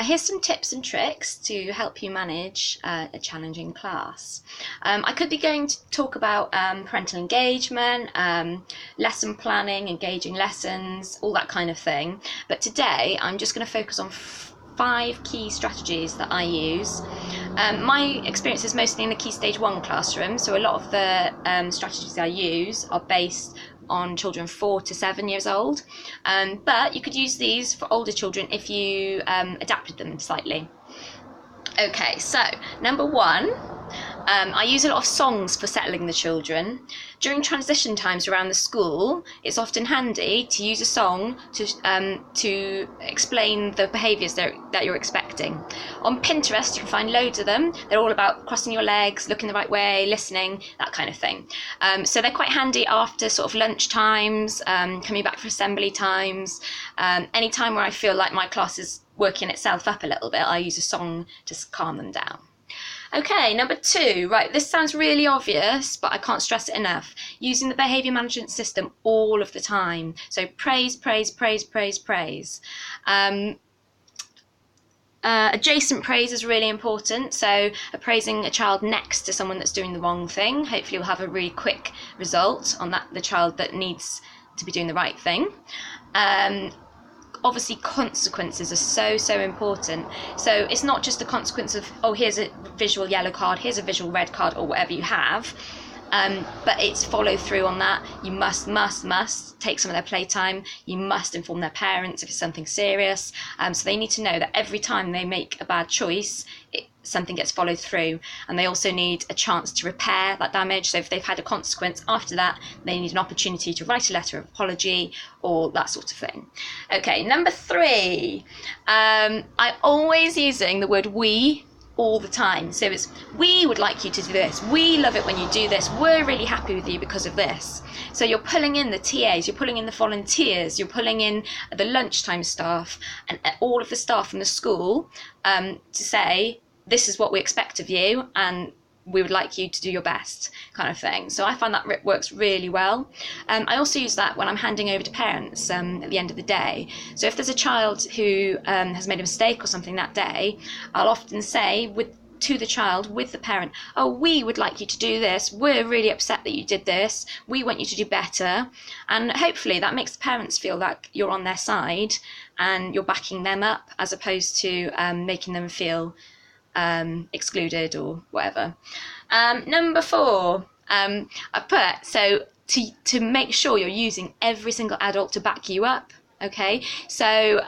Here's some tips and tricks to help you manage a challenging class. I could be going to talk about parental engagement, lesson planning, engaging lessons, all that kind of thing. But today I'm just going to focus on 5 key strategies that I use. My experience is mostly in the Key Stage 1 classroom, so a lot of the strategies I use are based on children 4 to 7 years old, but you could use these for older children if you adapted them slightly. Okay, so number 1, I use a lot of songs for settling the children. During transition times around the school, it's often handy to use a song to explain the behaviours that you're expecting. On Pinterest, you can find loads of them. They're all about crossing your legs, looking the right way, listening, that kind of thing. So they're quite handy after sort of lunch times, coming back for assembly times, any time where I feel like my class is working itself up a little bit, I use a song to calm them down. Okay, number 2, right, this sounds really obvious, but I can't stress it enough. Using the behaviour management system all of the time. So praise, praise, praise, praise, praise. Adjacent praise is really important, so praising a child next to someone that's doing the wrong thing. Hopefully you'll have a really quick result on the child that needs to be doing the right thing. Obviously consequences are so important. So it's not just the consequence of, oh, here's a visual yellow card, here's a visual red card, or whatever you have, but it's follow through on that. You must take some of their playtime. You must inform their parents if it's something serious. So they need to know that every time they make a bad choice, something gets followed through, and they also need a chance to repair that damage. So if they've had a consequence after that, they need an opportunity to write a letter of apology or that sort of thing. Okay, number 3, I'm always using the word we all the time. So it's, we would like you to do this, we love it when you do this, we're really happy with you because of this. So you're pulling in the TAs, you're pulling in the volunteers, you're pulling in the lunchtime staff and all of the staff in the school to say, this is what we expect of you and we would like you to do your best, kind of thing. So I find that works really well. I also use that when I'm handing over to parents at the end of the day. So if there's a child who has made a mistake or something that day, I'll often say to the child, with the parent, oh, we would like you to do this, we're really upset that you did this, we want you to do better. And hopefully that makes the parents feel like you're on their side and you're backing them up, as opposed to making them feel excluded or whatever. Number 4, I put, so to make sure you're using every single adult to back you up. Okay, so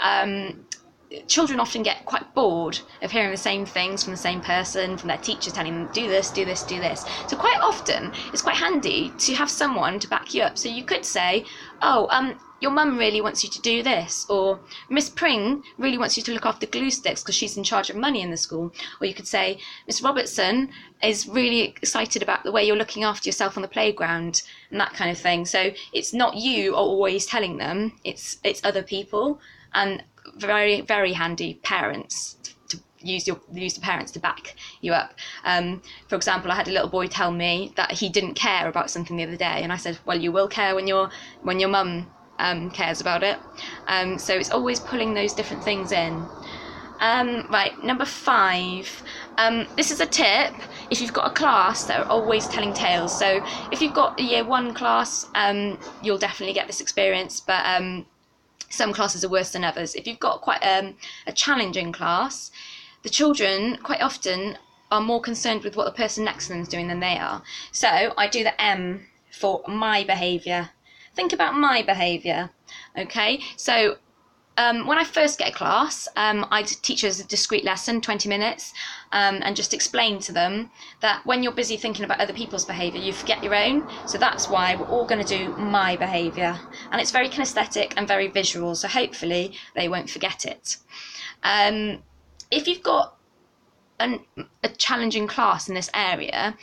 children often get quite bored of hearing the same things from the same person, from their teachers telling them, do this, do this, do this. So quite often it's quite handy to have someone to back you up. So you could say, oh, your mum really wants you to do this, or Miss Pring really wants you to look after the glue sticks because she's in charge of money in the school. Or you could say, Miss Robertson is really excited about the way you're looking after yourself on the playground, and that kind of thing. So it's not you always telling them, it's other people, and very, very handy parents to use the parents to back you up. For example, I had a little boy tell me that he didn't care about something the other day, and I said, well, you will care when your mum cares about it. So it's always pulling those different things in. Right, number 5, this is a tip if you've got a class that are always telling tales. So if you've got a year 1 class, you'll definitely get this experience, but some classes are worse than others. If you've got quite a challenging class, the children quite often are more concerned with what the person next to them is doing than they are. So I do the M for my behaviour. Think about my behaviour. Okay, so when I first get a class, I'd teach us a discrete lesson, 20 minutes, and just explain to them that when you're busy thinking about other people's behaviour, you forget your own. So that's why we're all going to do my behaviour. And it's very kinesthetic and very visual, so hopefully they won't forget it. If you've got a challenging class in this area,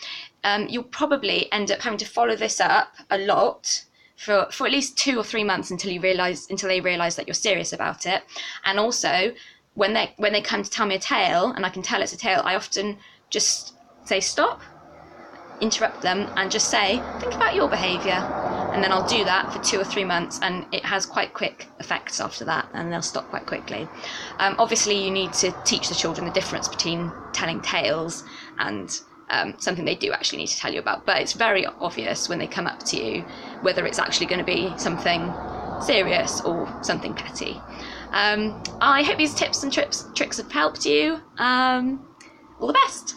you'll probably end up having to follow this up a lot for at least 2 or 3 months until they realise that you're serious about it. And also, when they come to tell me a tale, and I can tell it's a tale, I often just say stop, interrupt them, and just say, think about your behaviour. and then I'll do that for 2 or 3 months, and it has quite quick effects after that, and they'll stop quite quickly. Obviously you need to teach the children the difference between telling tales and something they do actually need to tell you about, but it's very obvious when they come up to you whether it's actually going to be something serious or something petty. I hope these tips and tricks have helped you. All the best.